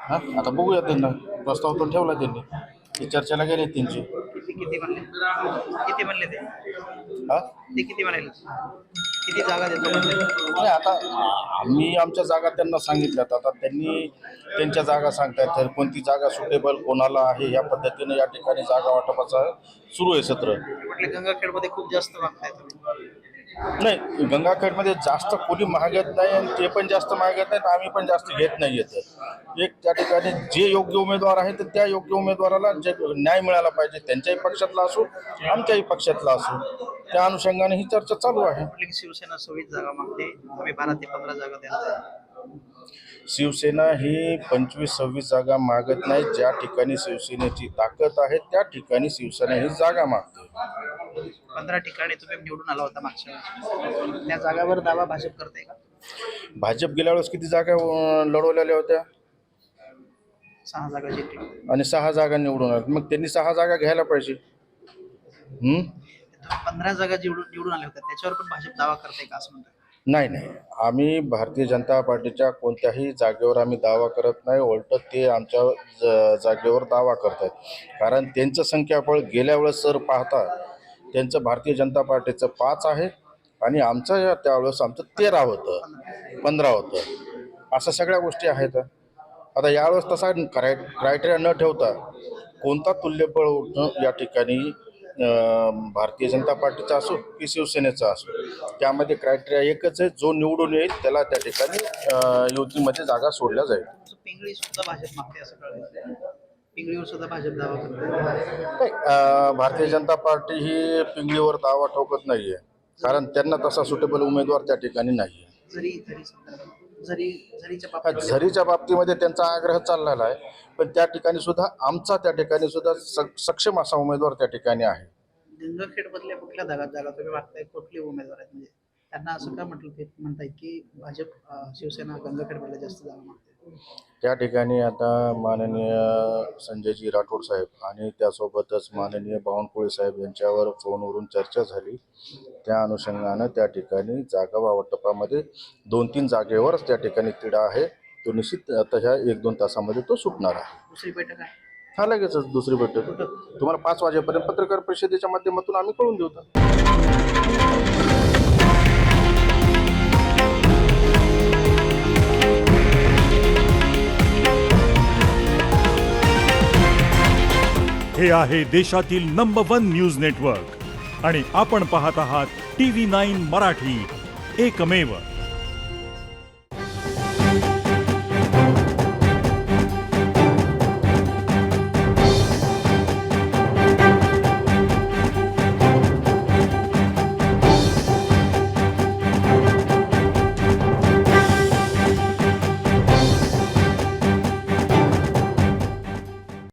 हां आता बघूया त्यांना प्रस्ताव तर ठेवला त्यांनी ती चर्चेला गेले त्यांची किती किती म्हणले किती म्हणले ते हां ते किती म्हणाले किती जागा देतो म्हणले नाही आता आम्ही आमच्या जागा त्यांना सांगितल्यात आता त्यांनी त्यांच्या जागा सांगतायत तर कोणती जागा सुटेबल कोणाला आहे या पद्धतीने या ठिकाणी जागा वाटपाचा सुरू आहे सत्र. म्हटलं गंगाखेडमध्ये खूप जास्त मागताय तुम्ही नाही गंगाखेडमध्ये जास्त कोणी महागत नाही आणि ते पण जास्त महागत नाहीत आम्ही पण जास्त घेत नाही येत एक त्या ठिकाणी जे योग्य उमेदवार आहे तर त्या योग्य उमेदवाराला जे न्याय मिळाला पाहिजे त्यांच्याही पक्षातला असो आमच्याही पक्षातला असो त्या अनुषंगाने ही चर्चा चालू आहे. म्हटलं की शिवसेना 26 जागा मागते आम्ही 12 ते 15 जागा देणार आहे. शिवसेना ही 25-26 जागा मागत नाही ज्या ठिकाणी शिवसेनेची ताकद आहे त्या ठिकाणी शिवसेना ही जागा मागते. 15 ठिकाणी तुम्ही निवडून आला होता मागच्या वेळेस त्या जागावर दावा भाजप करते का भाजप गेल्या वेळेस किती जागा लढवलेल्या होत्या 6 जागा जिंकली आणि 6 जागा निवडून आल्या मग त्यांनी 6 जागा घ्यायला पाहिजे. 15 जागा निवडून आल्या होत्या त्याच्यावर पण भाजप दावा करते का असं म्हणतात. नाही नाही आम्ही भारतीय जनता पार्टीच्या कोणत्याही जागेवर आम्ही दावा करत नाही उलट ते आमच्या जागेवर दावा करतात कारण त्यांचं संख्याबळ गेल्या वेळेस सर पाहता त्यांचं भारतीय जनता पार्टीचं 5 आहे आणि आमचं त्यावेळेस आमचं 13 होतं 15 होतं अशा सगळ्या गोष्टी आहेत. आता यावेळेस तसा क्रायटेरिया न ठेवता कोणता तुल्यबळ या ठिकाणी भारतीय जनता पार्टीचा असो की शिवसेनेचा असो त्यामध्ये क्रायटेरिया एकच आहे जो निवडून येईल त्याला त्या ठिकाणी युतीमध्ये जागा सोडल्या जाईल. पिंगळी सुद्धा भाजप मागते असं कळलं पिंगळीवर सुद्धा भाजप दावा करते नाही भारतीय जनता पार्टी ही पिंगळीवर दावा ठोकत नाही आहे कारण त्यांना तसा सुटेबल उमेदवार त्या ठिकाणी नाही आहे. झरीच्या बाबतीमध्ये त्यांचा आग्रह चाललेला आहे पण त्या ठिकाणी सुद्धा आमचा त्या ठिकाणी सुद्धा सक्षम असा उमेदवार त्या ठिकाणी आहे. गंगाखेड मधल्या कुठल्या जागा तुम्ही मागताय कुठले उमेदवार आहेत म्हणजे त्यांना असं का म्हणताय की भाजप शिवसेना गंगाखेड मधल्या जास्त जागा मागते त्या ठिकाणी आता माननीय संजयजी राठोड साहेब आणि त्यासोबतच माननीय बावनकुळे साहेब यांच्यावर फोनवरून चर्चा झाली त्या अनुषंगानं त्या ठिकाणी जागा वाटपामध्ये 2-3 जागेवरच त्या ठिकाणी तिढा आहे तो निश्चित आता ह्या 1-2 तासामध्ये तो सुटणार आहे. दुसरी बैठक आहे हा लगेचच दुसरी बैठक तुम्हाला 5 वाजेपर्यंत पत्रकार परिषदेच्या माध्यमातून आम्ही कळून देऊ. हे आहे देशातील नंबर 1 न्यूज नेटवर्क आणि आपण पाहत आहात TV9 मराठी, एकमेव.